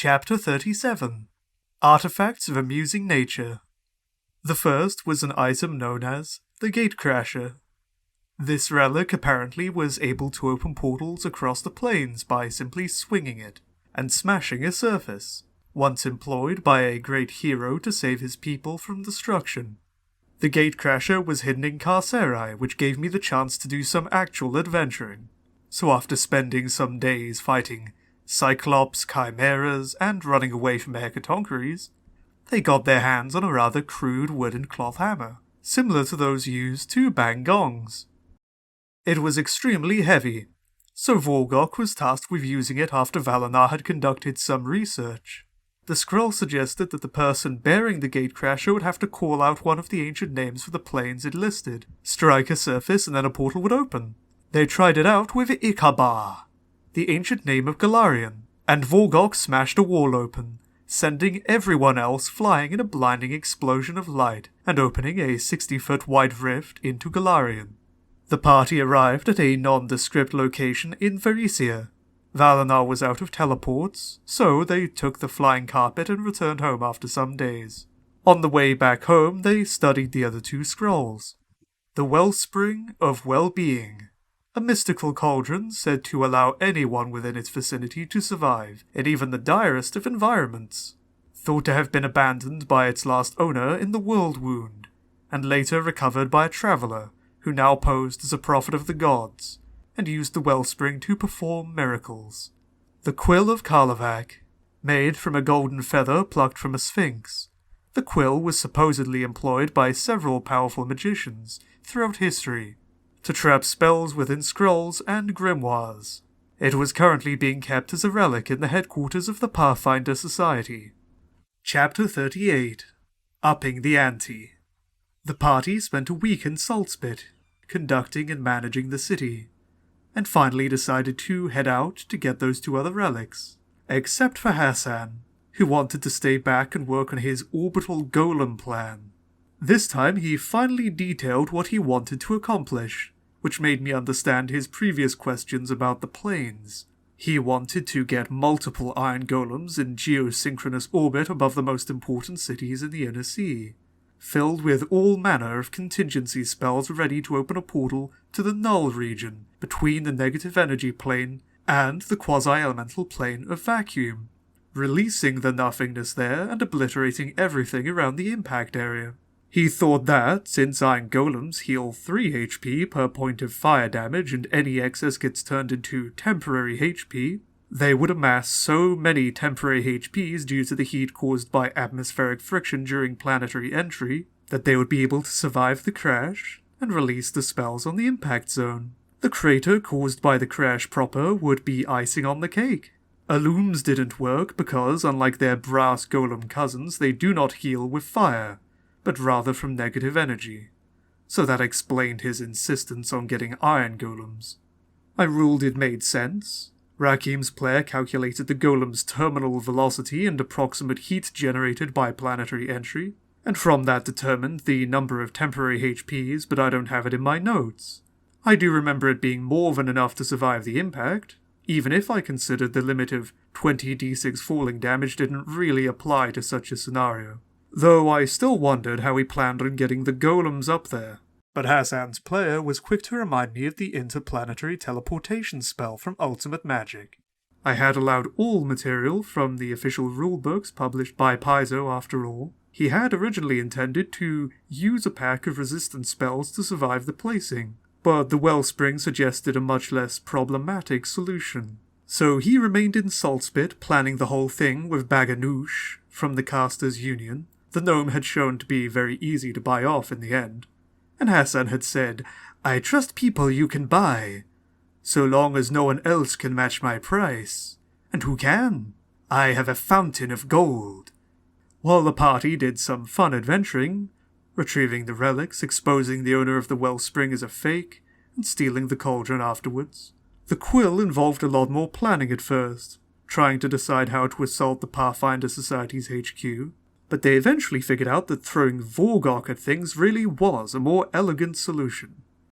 Chapter 37 Artifacts of Amusing Nature. The first was an item known as the Gatecrasher. This relic apparently was able to open portals across the planes by simply swinging it and smashing a surface, once employed by a great hero to save his people from destruction. The Gatecrasher was hidden in Carceri, which gave me the chance to do some actual adventuring. So after spending some days fighting Cyclops, Chimeras, and running away from Hecatoncheires, they got their hands on a rather crude wooden cloth hammer, similar to those used to bang gongs. It was extremely heavy, so Vorgok was tasked with using it after Valenar had conducted some research. The scroll suggested that the person bearing the Gatecrasher would have to call out one of the ancient names for the planes it listed, strike a surface, and then a portal would open. They tried it out with Ikabar, the ancient name of Galarian, and Vorgok smashed a wall open, sending everyone else flying in a blinding explosion of light and opening a 60-foot wide rift into Galarian. The party arrived at a nondescript location in Varisia. Valenar was out of teleports, so they took the flying carpet and returned home after some days. On the way back home, they studied the other two scrolls. The Wellspring of Well-Being, a mystical cauldron said to allow anyone within its vicinity to survive in even the direst of environments. Thought to have been abandoned by its last owner in the World Wound, and later recovered by a traveller who now posed as a prophet of the gods, and used the wellspring to perform miracles. The Quill of Karlovac, made from a golden feather plucked from a sphinx. The quill was supposedly employed by several powerful magicians throughout history to trap spells within scrolls and grimoires. It was currently being kept as a relic in the headquarters of the Pathfinder Society. Chapter 38 Upping the Ante. The party spent a week in Saltspit, conducting and managing the city, and finally decided to head out to get those two other relics, except for Hassan, who wanted to stay back and work on his orbital golem plan. This time he finally detailed what he wanted to accomplish, which made me understand his previous questions about the planes. He wanted to get multiple iron golems in geosynchronous orbit above the most important cities in the inner sea, filled with all manner of contingency spells ready to open a portal to the null region between the negative energy plane and the quasi-elemental plane of vacuum, releasing the nothingness there and obliterating everything around the impact area. He thought that, since iron golems heal 3 HP per point of fire damage and any excess gets turned into temporary HP, they would amass so many temporary HPs due to the heat caused by atmospheric friction during planetary entry that they would be able to survive the crash and release the spells on the impact zone. The crater caused by the crash proper would be icing on the cake. Illums didn't work because, unlike their brass golem cousins, they do not heal with fire, but rather from negative energy. So that explained his insistence on getting iron golems. I ruled it made sense. Rakim's player calculated the golem's terminal velocity and approximate heat generated by planetary entry, and from that determined the number of temporary HPs, but I don't have it in my notes. I do remember it being more than enough to survive the impact, even if I considered the limit of 20d6 falling damage didn't really apply to such a scenario. Though I still wondered how he planned on getting the golems up there. But Hassan's player was quick to remind me of the interplanetary teleportation spell from Ultimate Magic. I had allowed all material from the official rulebooks published by Paizo after all. He had originally intended to use a pack of resistance spells to survive the placing, but the Wellspring suggested a much less problematic solution. So he remained in Saltspit planning the whole thing with Baganoush from the Casters Union. The gnome had shown to be very easy to buy off in the end, and Hassan had said, "I trust people you can buy, so long as no one else can match my price. And who can? I have a fountain of gold." While the party did some fun adventuring, retrieving the relics, exposing the owner of the wellspring as a fake, and stealing the cauldron afterwards, the quill involved a lot more planning at first, trying to decide how to assault the Pathfinder Society's HQ. But they eventually figured out that throwing Vorgok at things really was a more elegant solution.